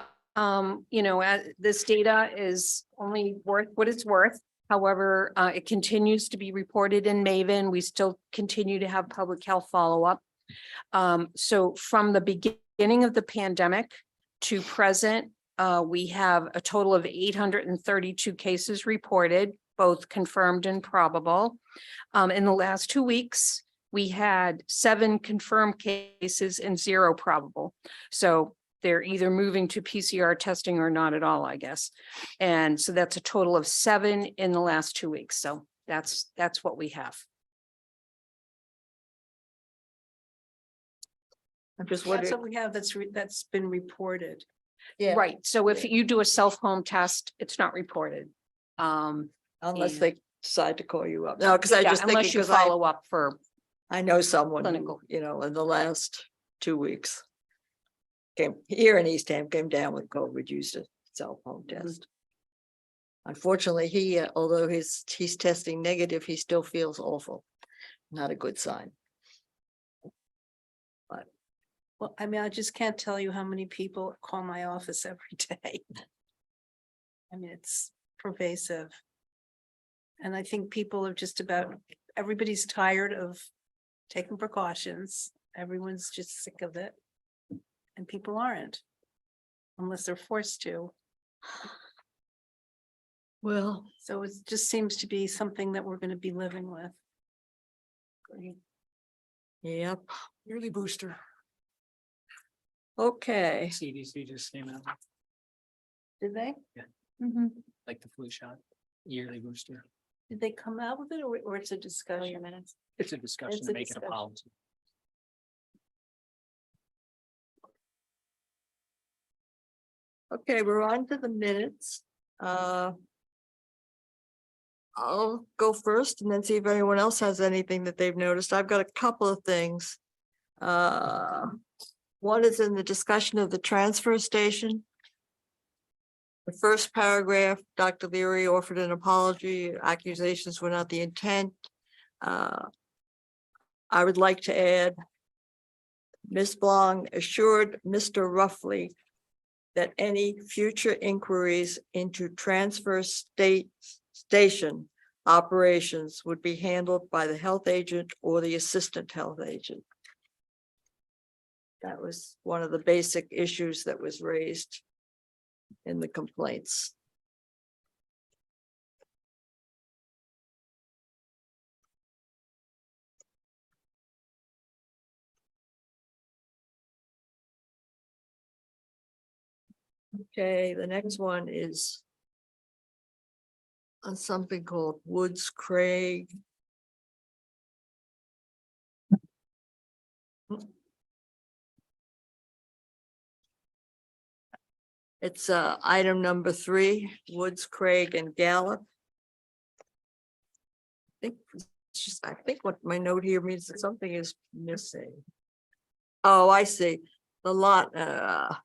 Speaker 1: this data is only worth what it's worth. However, it continues to be reported in Maven. We still continue to have public health follow-up. So from the beginning of the pandemic to present, we have a total of 832 cases reported, both confirmed and probable. In the last 2 weeks, we had 7 confirmed cases and 0 probable. So they're either moving to PCR testing or not at all, I guess. And so that's a total of 7 in the last 2 weeks. So that's what we have.
Speaker 2: I'm just
Speaker 4: That's
Speaker 2: wondering,
Speaker 4: what we have that's been reported.
Speaker 2: yeah,
Speaker 1: Right. So if you do a self-home test, it's not reported.
Speaker 2: unless
Speaker 1: yeah.
Speaker 2: they decide to call you up. No, because I
Speaker 1: Yeah,
Speaker 2: just thinking,
Speaker 1: unless you
Speaker 2: because
Speaker 1: follow up for,
Speaker 2: I know someone, who,
Speaker 1: clinical.
Speaker 2: in the last 2 weeks. Came here in Eastham, came down with COVID, used a cell phone test. Unfortunately, he, although he's testing negative, he still feels awful. Not a good sign.
Speaker 4: Well, I mean, I just can't tell you how many people call my office every day. I mean, it's pervasive. And I think people are just about, everybody's tired of taking precautions. Everyone's just sick of it. And people aren't. unless they're forced to.
Speaker 2: Well,
Speaker 4: So it just seems to be something that we're gonna be living with.
Speaker 2: yep,
Speaker 7: Yearly booster.
Speaker 2: okay.
Speaker 7: CDC just came out,
Speaker 4: Did they?
Speaker 7: like the flu shot, yearly booster.
Speaker 4: Did they come out with it or it's a discussion?
Speaker 7: It's a discussion
Speaker 4: It's
Speaker 7: to
Speaker 4: a
Speaker 7: make it a
Speaker 4: discussion.
Speaker 7: policy.
Speaker 2: Okay, we're on to the minutes. I'll go first and then see if anyone else has anything that they've noticed. I've got a couple of things. One is in the discussion of the transfer station. The first paragraph, Dr. Leary offered an apology, accusations were not the intent. I would like to add, Ms. Blong assured Mr. Ruffley that any future inquiries into transfer station operations would be handled by the health agent or the assistant health agent. That was one of the basic issues that was raised in the complaints. Okay, the next one is on something called Woods Craig. It's item number 3, Woods Craig and Gallup. I think what my note here means that something is missing. Oh, I see. The lot, the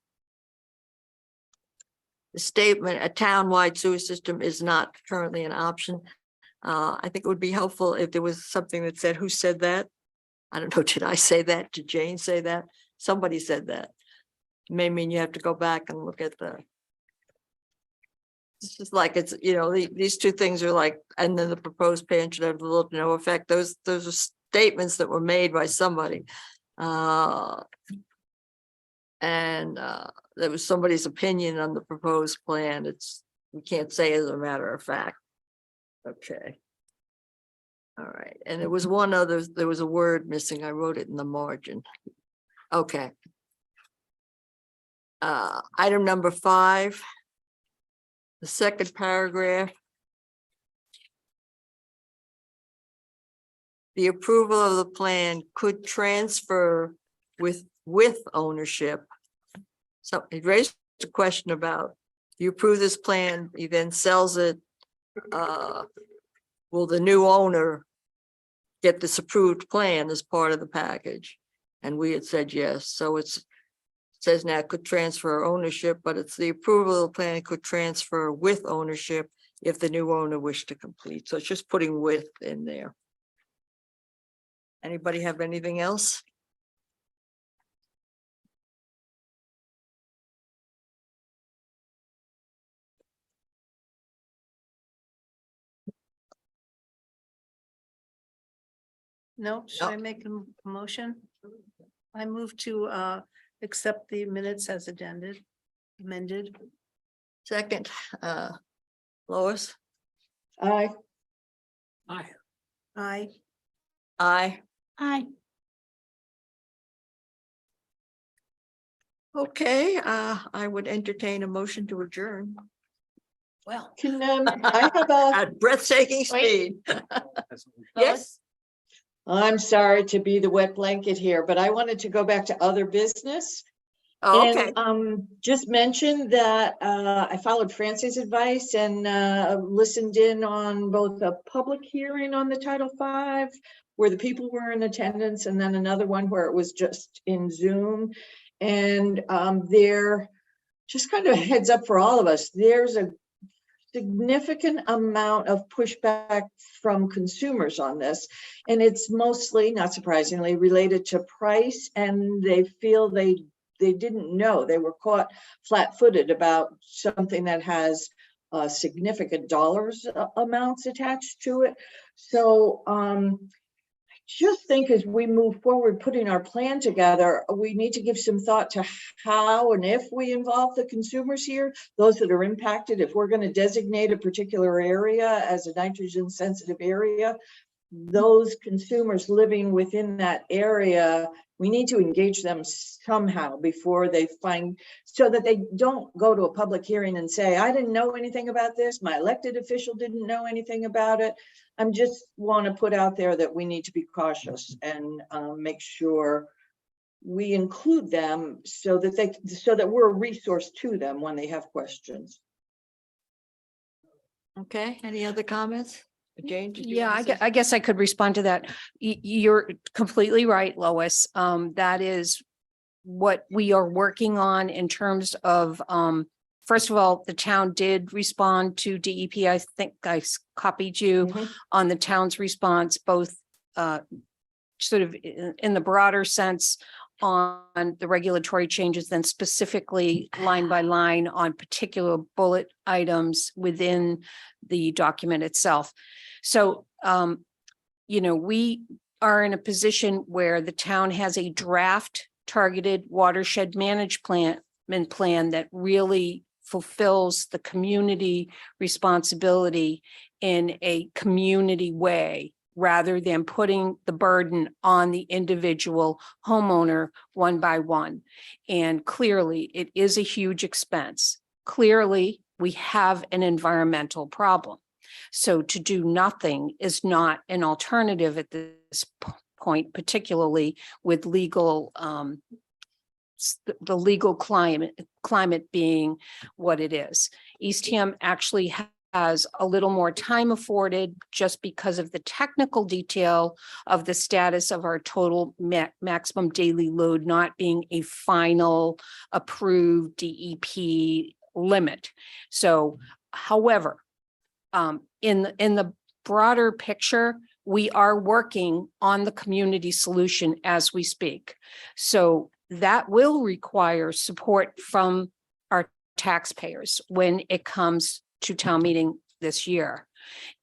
Speaker 2: statement, a town-wide sewer system is not currently an option. I think it would be helpful if there was something that said, who said that? I don't know, did I say that? Did Jane say that? Somebody said that. May mean you have to go back and look at the. It's just like it's, you know, these two things are like, and then the proposed plan should have little to no effect. Those are statements that were made by somebody. And there was somebody's opinion on the proposed plan. We can't say as a matter of fact. Okay. All right, and there was one other, there was a word missing. I wrote it in the margin. Okay. Item number 5. The second paragraph. The approval of the plan could transfer with ownership. So it raised a question about, you approve this plan, he then sells it. Will the new owner get this approved plan as part of the package? And we had said yes, so it says now it could transfer ownership, but it's the approval of the plan could transfer with ownership if the new owner wished to complete. So it's just putting with in there. Anybody have anything else?
Speaker 4: No, should I make a motion? I move to accept the minutes as amended.
Speaker 2: Second, Lois?
Speaker 8: Aye.
Speaker 7: Aye.
Speaker 4: Aye.
Speaker 2: Aye.
Speaker 5: Hi.
Speaker 2: Okay, I would entertain a motion to adjourn. Well.
Speaker 8: Can, I have a,
Speaker 2: At breathtaking speed. Yes,
Speaker 8: I'm sorry to be the wet blanket here, but I wanted to go back to other business.
Speaker 2: oh, okay.
Speaker 8: And just mention that I followed Francie's advice and listened in on both a public hearing on the Title V, where the people were in attendance, and then another one where it was just in Zoom. And there, just kind of a heads up for all of us, there's a significant amount of pushback from consumers on this. And it's mostly, not surprisingly, related to price, and they feel they didn't know, they were caught flat-footed about something that has significant dollars amounts attached to it. So I just think as we move forward, putting our plan together, we need to give some thought to how and if we involve the consumers here, those that are impacted. If we're going to designate a particular area as a nitrogen sensitive area, those consumers living within that area, we need to engage them somehow before they find, so that they don't go to a public hearing and say, I didn't know anything about this. My elected official didn't know anything about it. I'm just want to put out there that we need to be cautious and make sure we include them so that we're a resource to them when they have questions.
Speaker 2: Okay, any other comments? Jane? did you
Speaker 1: Yeah,
Speaker 2: wanna say
Speaker 1: I guess I could respond to that. You're completely right, Lois. That is what we are working on in terms of, first of all, the town did respond to DEP. I think I copied you
Speaker 2: Mhm.
Speaker 1: on the town's response, both sort of in the broader sense on the regulatory changes, then specifically line by line on particular bullet items within the document itself. So, we are in a position where the town has a draft targeted watershed management plan that really fulfills the community responsibility in a community way, rather than putting the burden on the individual homeowner one by one. And clearly, it is a huge expense. Clearly, we have an environmental problem. So to do nothing is not an alternative at this point, particularly with legal, the legal climate being what it is. Eastham actually has a little more time afforded just because of the technical detail of the status of our total maximum daily load not being a final approved DEP limit. So, however, in the broader picture, we are working on the community solution as we speak. So that will require support from our taxpayers when it comes to town meeting this year.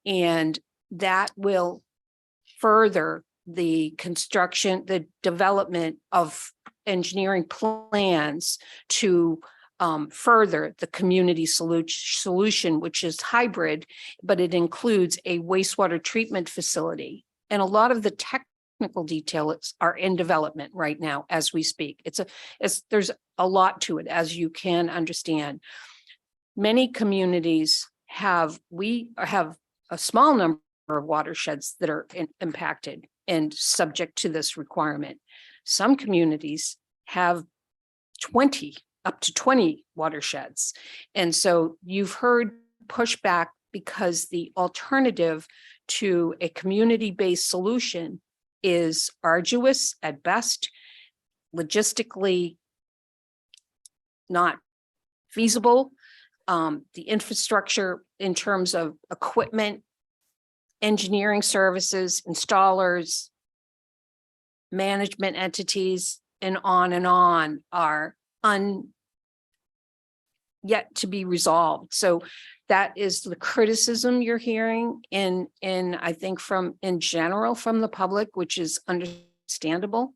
Speaker 1: And that will further the construction, the development of engineering plans to further the community solution, which is hybrid, but it includes a wastewater treatment facility. And a lot of the technical details are in development right now as we speak. There's a lot to it, as you can understand. Many communities we have a small number of watersheds that are impacted and subject to this requirement. Some communities have up to 20 watersheds. And so you've heard pushback because the alternative to a community-based solution is arduous at best, logistically not feasible. The infrastructure in terms of equipment, engineering services, installers, management entities, and on are yet to be resolved. So that is the criticism you're hearing in I think in general from the public, which is understandable.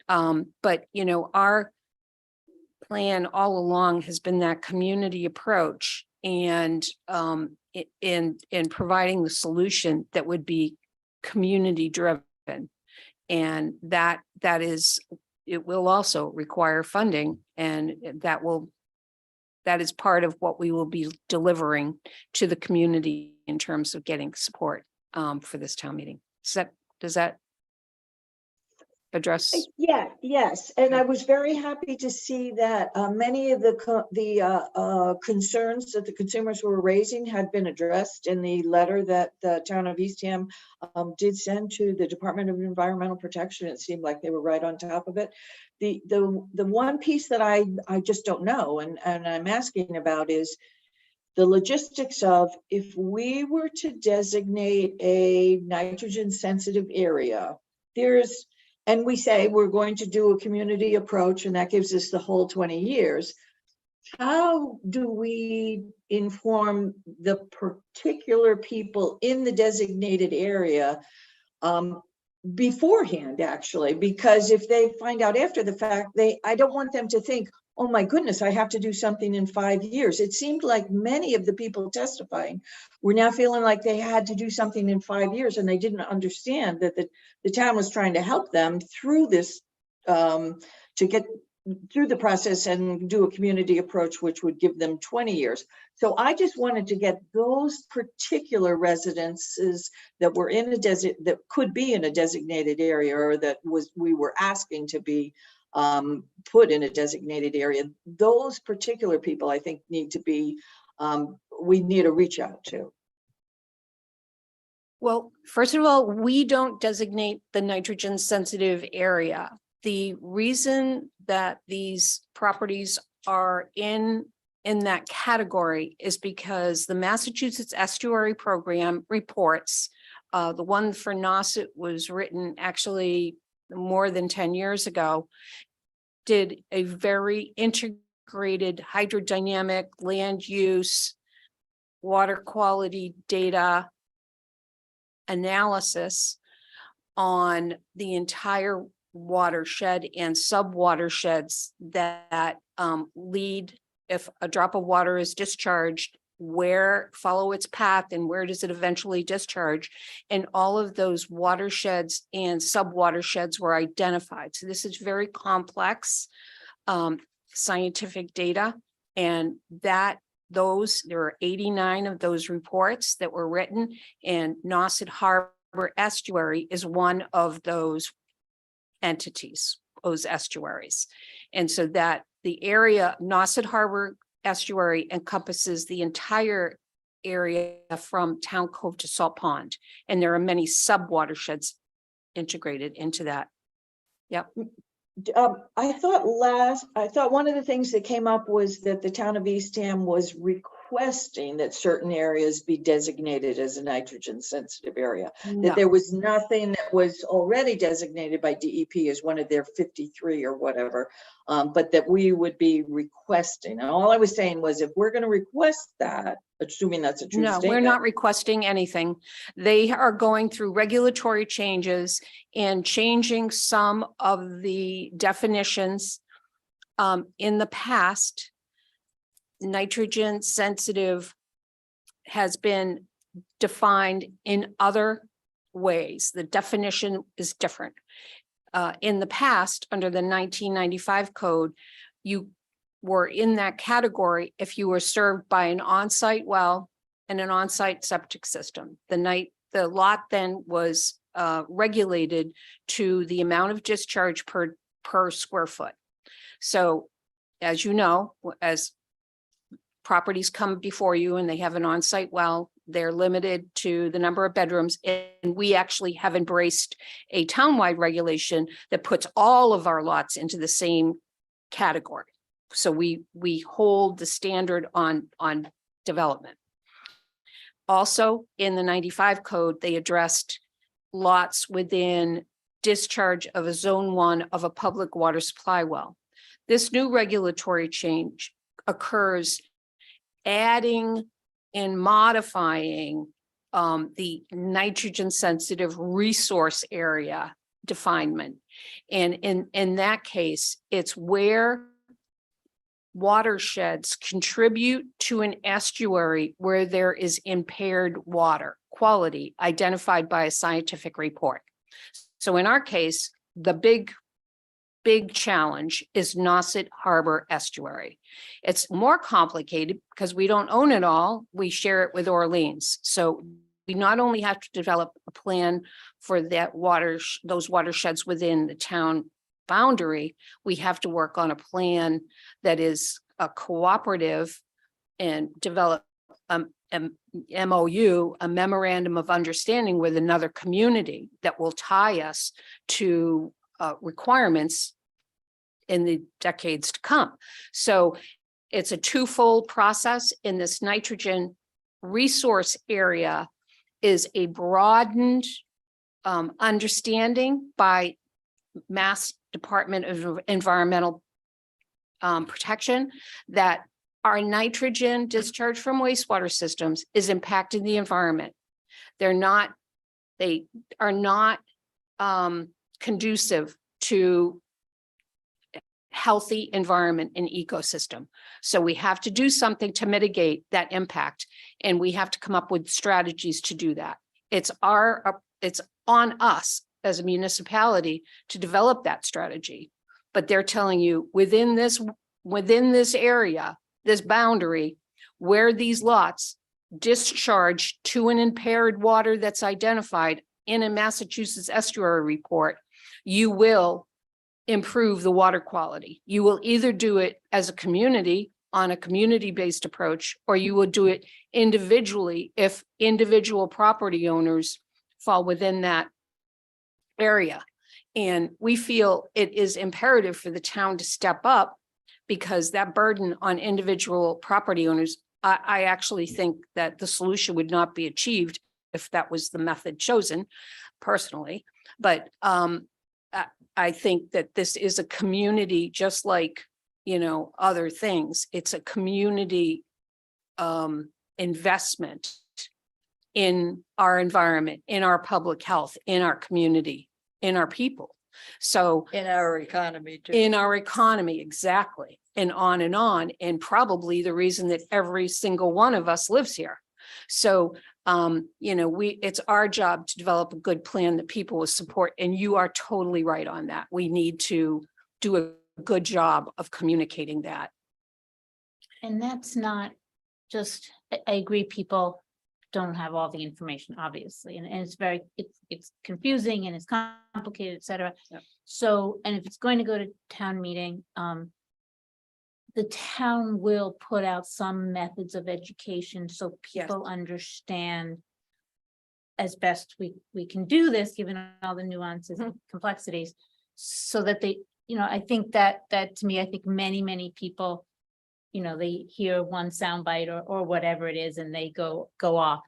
Speaker 1: But our plan all along has been that community approach and in providing the solution that would be community driven. And that is, it will also require funding, and that is part of what we will be delivering to the community in terms of getting support for this town meeting. Does that address?
Speaker 8: Yeah, yes, and I was very happy to see that many of the concerns that the consumers were raising had been addressed in the letter that the town of Eastham did send to the Department of Environmental Protection. It seemed like they were right on top of it. The one piece that I just don't know and I'm asking about is the logistics of, if we were to designate a nitrogen sensitive area, and we say we're going to do a community approach, and that gives us the whole 20 years. How do we inform the particular people in the designated area beforehand, actually, because if they find out after the fact, I don't want them to think, oh my goodness, I have to do something in 5 years. It seemed like many of the people testifying were now feeling like they had to do something in 5 years, and they didn't understand that the town was trying to help them through this, to get through the process and do a community approach, which would give them 20 years. So I just wanted to get those particular residences that were in that could be in a designated area, or that we were asking to be put in a designated area. Those particular people, I think, need to be, we need to reach out to.
Speaker 1: Well, first of all, we don't designate the nitrogen sensitive area. The reason that these properties are in that category is because the Massachusetts Estuary Program reports, the one for Nauset was written actually more than 10 years ago, did a very integrated hydrodynamic land use, water quality data analysis on the entire watershed and sub watersheds that lead, if a drop of water is discharged, follow its path and where does it eventually discharge. And all of those watersheds and sub watersheds were identified. So this is very complex scientific data, and there are 89 of those reports that were written, and Nauset Harbor Estuary is one of those entities, those estuaries. And so that the area, Nauset Harbor Estuary, encompasses the entire area from Town Cove to Salt Pond. And there are many sub watersheds integrated into that. Yep.
Speaker 8: I thought one of the things that came up was that the town of Eastham was requesting that certain areas be designated as a nitrogen sensitive area.
Speaker 1: No.
Speaker 8: That there was nothing that was already designated by DEP as one of their 53 or whatever, but that we would be requesting. And all I was saying was, if we're going to request that, assuming that's a true
Speaker 1: No,
Speaker 8: statement.
Speaker 1: we're not requesting anything. They are going through regulatory changes and changing some of the definitions. In the past, nitrogen sensitive has been defined in other ways. The definition is different. In the past, under the 1995 code, you were in that category if you were served by an on-site well and an on-site septic system. The lot then was regulated to the amount of discharge per square foot. So, as you know, as properties come before you and they have an on-site well, they're limited to the number of bedrooms. And we actually have embraced a townwide regulation that puts all of our lots into the same category. So we hold the standard on development. Also, in the 95 code, they addressed lots within discharge of a zone 1 of a public water supply well. This new regulatory change occurs adding and modifying the nitrogen sensitive resource area definement. And in that case, it's where watersheds contribute to an estuary where there is impaired water quality identified by a scientific report. So in our case, the big challenge is Nauset Harbor Estuary. It's more complicated because we don't own it all. We share it with Orleans. So we not only have to develop a plan for that those watersheds within the town boundary, we have to work on a plan that is a cooperative and develop MOU, a memorandum of understanding with another community that will tie us to requirements in the decades to come. So it's a twofold process. In this nitrogen resource area is a broadened understanding by Mass Department of Environmental Protection that our nitrogen discharge from wastewater systems is impacting the environment. They are not conducive to healthy environment and ecosystem. So we have to do something to mitigate that impact, and we have to come up with strategies to do that. It's on us as a municipality to develop that strategy. But they're telling you within this area, this boundary, where these lots discharge to an impaired water that's identified in a Massachusetts estuary report, you will improve the water quality. You will either do it as a community on a community-based approach, or you will do it individually if individual property owners fall within that area. And we feel it is imperative for the town to step up, because that burden on individual property owners, I actually think that the solution would not be achieved if that was the method chosen personally. But I think that this is a community, just like, other things. It's a community investment in our environment, in our public health, in our community, in our people. So
Speaker 2: In our economy too.
Speaker 1: in our economy, exactly, and on, and probably the reason that every single one of us lives here. So, it's our job to develop a good plan that people will support, and you are totally right on that. We need to do a good job of communicating that.
Speaker 5: And that's not just, I agree, people don't have all the information, obviously, and it's confusing and it's complicated, et cetera.
Speaker 1: Yep.
Speaker 5: So, and if it's going to go to town meeting, the town will put out some methods of education so people understand as best we can do this, given all the nuances and complexities, so that they, I think that to me, I think many people, they hear one soundbite or whatever it is and they go off.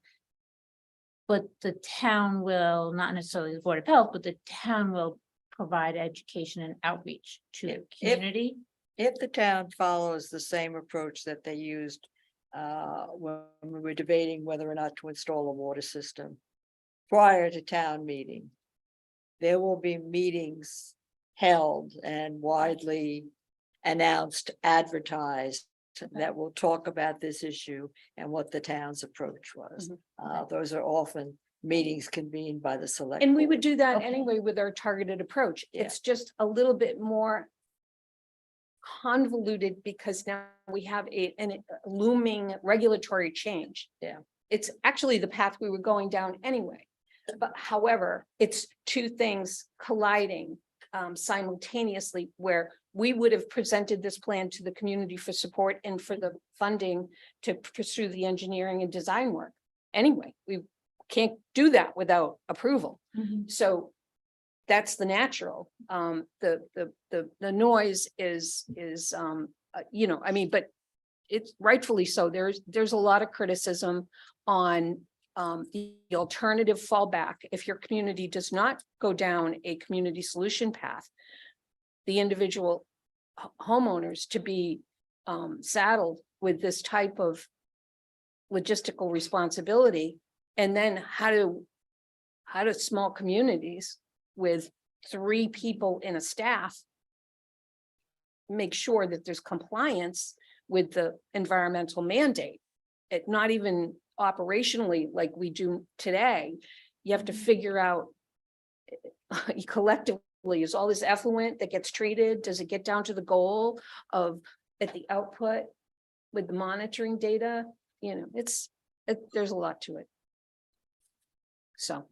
Speaker 5: But the town will, not necessarily the Board of Health, but the town will provide education and outreach to the community.
Speaker 2: If the town follows the same approach that they used when we were debating whether or not to install a water system prior to town meeting, there will be meetings held and widely announced, advertised, that will talk about this issue and what the town's approach was. Those are often meetings convened by the select.
Speaker 1: And we
Speaker 2: board.
Speaker 1: would do that
Speaker 5: Okay.
Speaker 1: anyway with our targeted approach.
Speaker 2: Yeah.
Speaker 1: It's just a little bit more convoluted because now we have a looming regulatory change.
Speaker 2: Yeah.
Speaker 1: It's actually the path we were going down anyway. But however, it's two things colliding simultaneously, where we would have presented this plan to the community for support and for the funding to pursue the engineering and design work. Anyway, we can't do that without approval. So that's the natural. The noise is but it's rightfully so. There's a lot of criticism on the alternative fallback. If your community does not go down a community solution path, the individual homeowners to be saddled with this type of logistical responsibility. And then how do small communities with 3 people in a staff make sure that there's compliance with the environmental mandate? It not even operationally like we do today. You have to figure out collectively, is all this effluent that gets treated, does it get down to the goal of at the output with the monitoring data? There's a lot to it. So.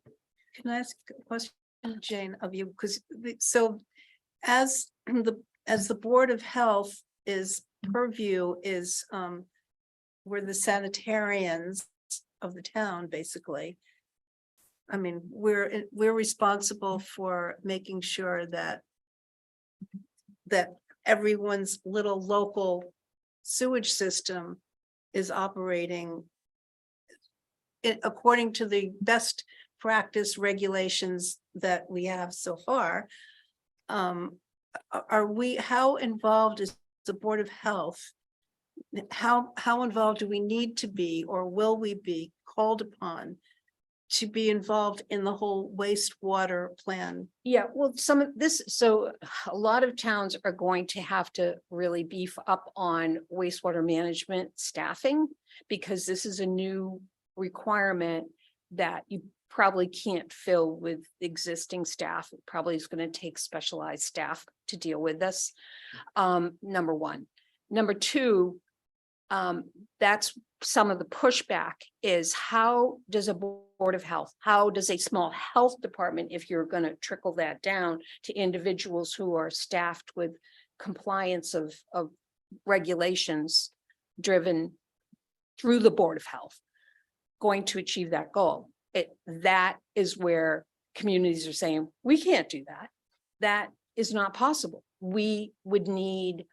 Speaker 4: Can I ask a question, Jane, of you? Because so as the Board of Health is purview is we're the sanitarians of the town, basically. I mean, we're responsible for making sure that everyone's little local sewage system is operating according to the best practice regulations that we have so far. How involved is the Board of Health? How involved do we need to be, or will we be called upon to be involved in the whole wastewater plan?
Speaker 1: Yeah, well, some of this, so a lot of towns are going to have to really beef up on wastewater management staffing, because this is a new requirement that you probably can't fill with existing staff. It probably is going to take specialized staff to deal with this. Number one. Number two, that's some of the pushback is, how does a Board of Health, how does a small health department, if you're going to trickle that down to individuals who are staffed with compliance of regulations driven through the Board of Health, going to achieve that goal? That is where communities are saying, we can't do that. That is not possible. We would need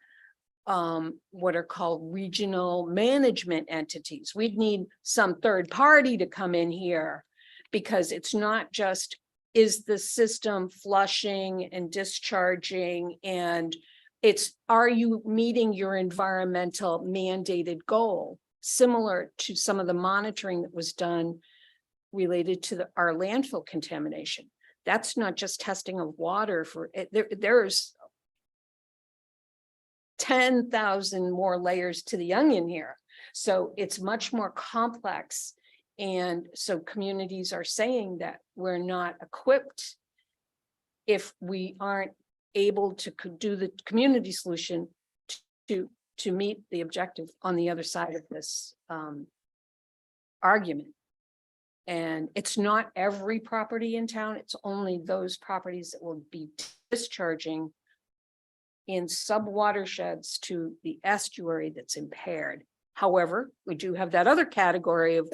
Speaker 1: what are called regional management entities. We'd need some third party to come in here, because it's not just, is the system flushing and discharging, and it's, are you meeting your environmental mandated goal? Similar to some of the monitoring that was done related to our landfill contamination. That's not just testing of water for it. There's 10,000 more layers to the onion here. So it's much more complex. And so communities are saying that we're not equipped, if we aren't able to do the community solution to meet the objective on the other side of this argument. And it's not every property in town. It's only those properties that will be discharging in sub watersheds to the estuary that's impaired. However, we do have that other category of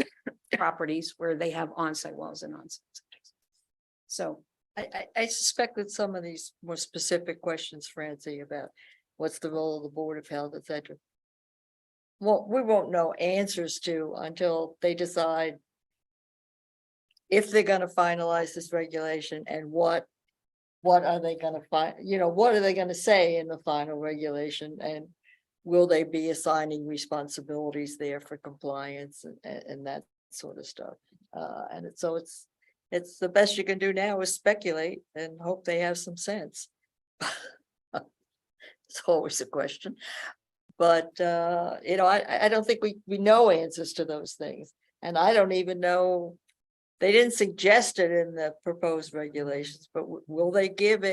Speaker 1: properties where they have on-site wells and on-site septic. So
Speaker 2: I suspect that some of these more specific questions, Francie, about what's the role of the Board of Health, et cetera, well, we won't know answers to until they decide if they're gonna finalize this regulation, and what are they gonna find, what are they gonna say in the final regulation, and will they be assigning responsibilities there for compliance and that sort of stuff. So it's the best you can do now is speculate and hope they have some sense. It's always a question. But I don't think we know answers to those things. And I don't even know, they didn't suggest it in the proposed regulations, but will they give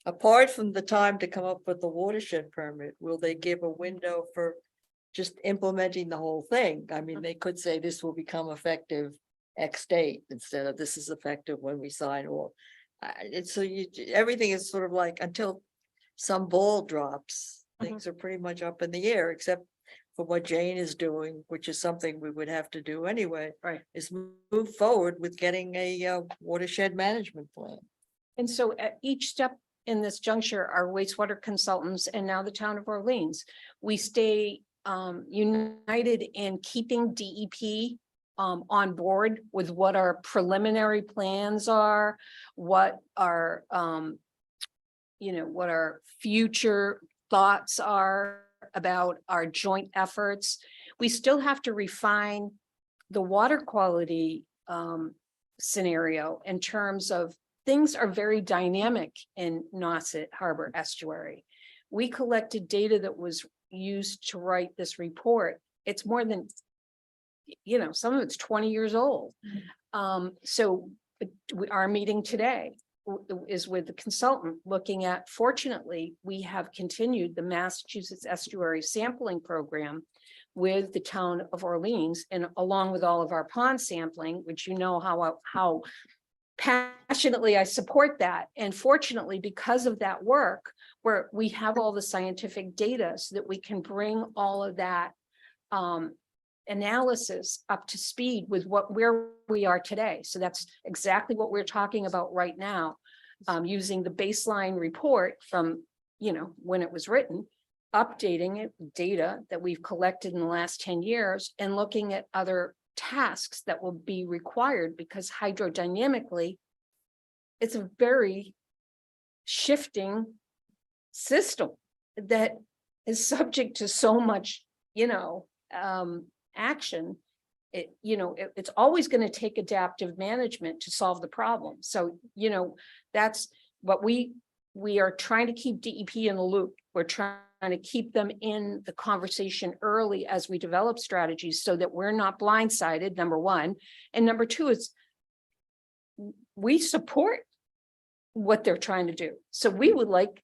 Speaker 2: apart from the time to come up with the watershed permit, will they give a window for just implementing the whole thing? I mean, they could say this will become effective X date instead of this is effective when we sign off. Everything is sort of like, until some ball drops, things are pretty much up in the air, except for what Jane is doing, which is something we would have to do anyway.
Speaker 1: Right.
Speaker 2: Is move forward with getting a watershed management plan.
Speaker 1: And so at each step in this juncture, our wastewater consultants and now the town of Orleans, we stay united in keeping DEP on board with what our preliminary plans are, what our what our future thoughts are about our joint efforts. We still have to refine the water quality scenario in terms of things are very dynamic in Nauset Harbor Estuary. We collected data that was used to write this report. It's more than, some of it's 20 years old. So our meeting today is with the consultant looking at, fortunately, we have continued the Massachusetts Estuary Sampling Program with the town of Orleans, and along with all of our pond sampling, which how passionately I support that. And fortunately, because of that work, where we have all the scientific data so that we can bring all of that analysis up to speed with where we are today. So that's exactly what we're talking about right now, using the baseline report from, when it was written, updating it with data that we've collected in the last 10 years and looking at other tasks that will be required, because hydrodynamically, it's a very shifting system that is subject to so much, action. it's always going to take adaptive management to solve the problem. So, that's what we are trying to keep DEP in the loop. We're trying to keep them in the conversation early as we develop strategies so that we're not blindsided, number one. And number two is we support what they're trying to do. So we would like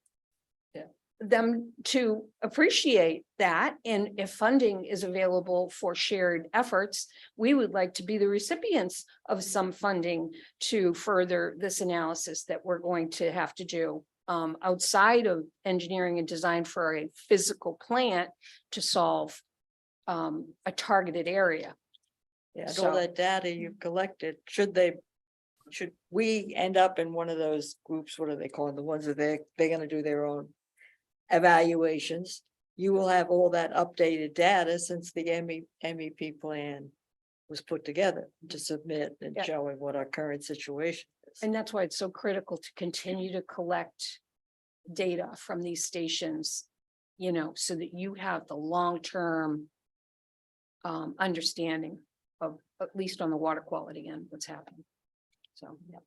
Speaker 1: them to appreciate that. And if funding is available for shared efforts, we would like to be the recipients of some funding to further this analysis that we're going to have to do outside of engineering and design for a physical plant to solve a targeted area.
Speaker 2: Yeah, and
Speaker 1: So-
Speaker 2: all that data you've collected, should we end up in one of those groups, what are they called, the ones that they're gonna do their own evaluations, you will have all that updated data since the MEP plan was put together to submit and
Speaker 1: Yeah.
Speaker 2: showing what our current situation is.
Speaker 1: And that's why it's so critical to continue to collect data from these stations, so that you have the long-term understanding of, at least on the water quality and what's happening. So, yeah.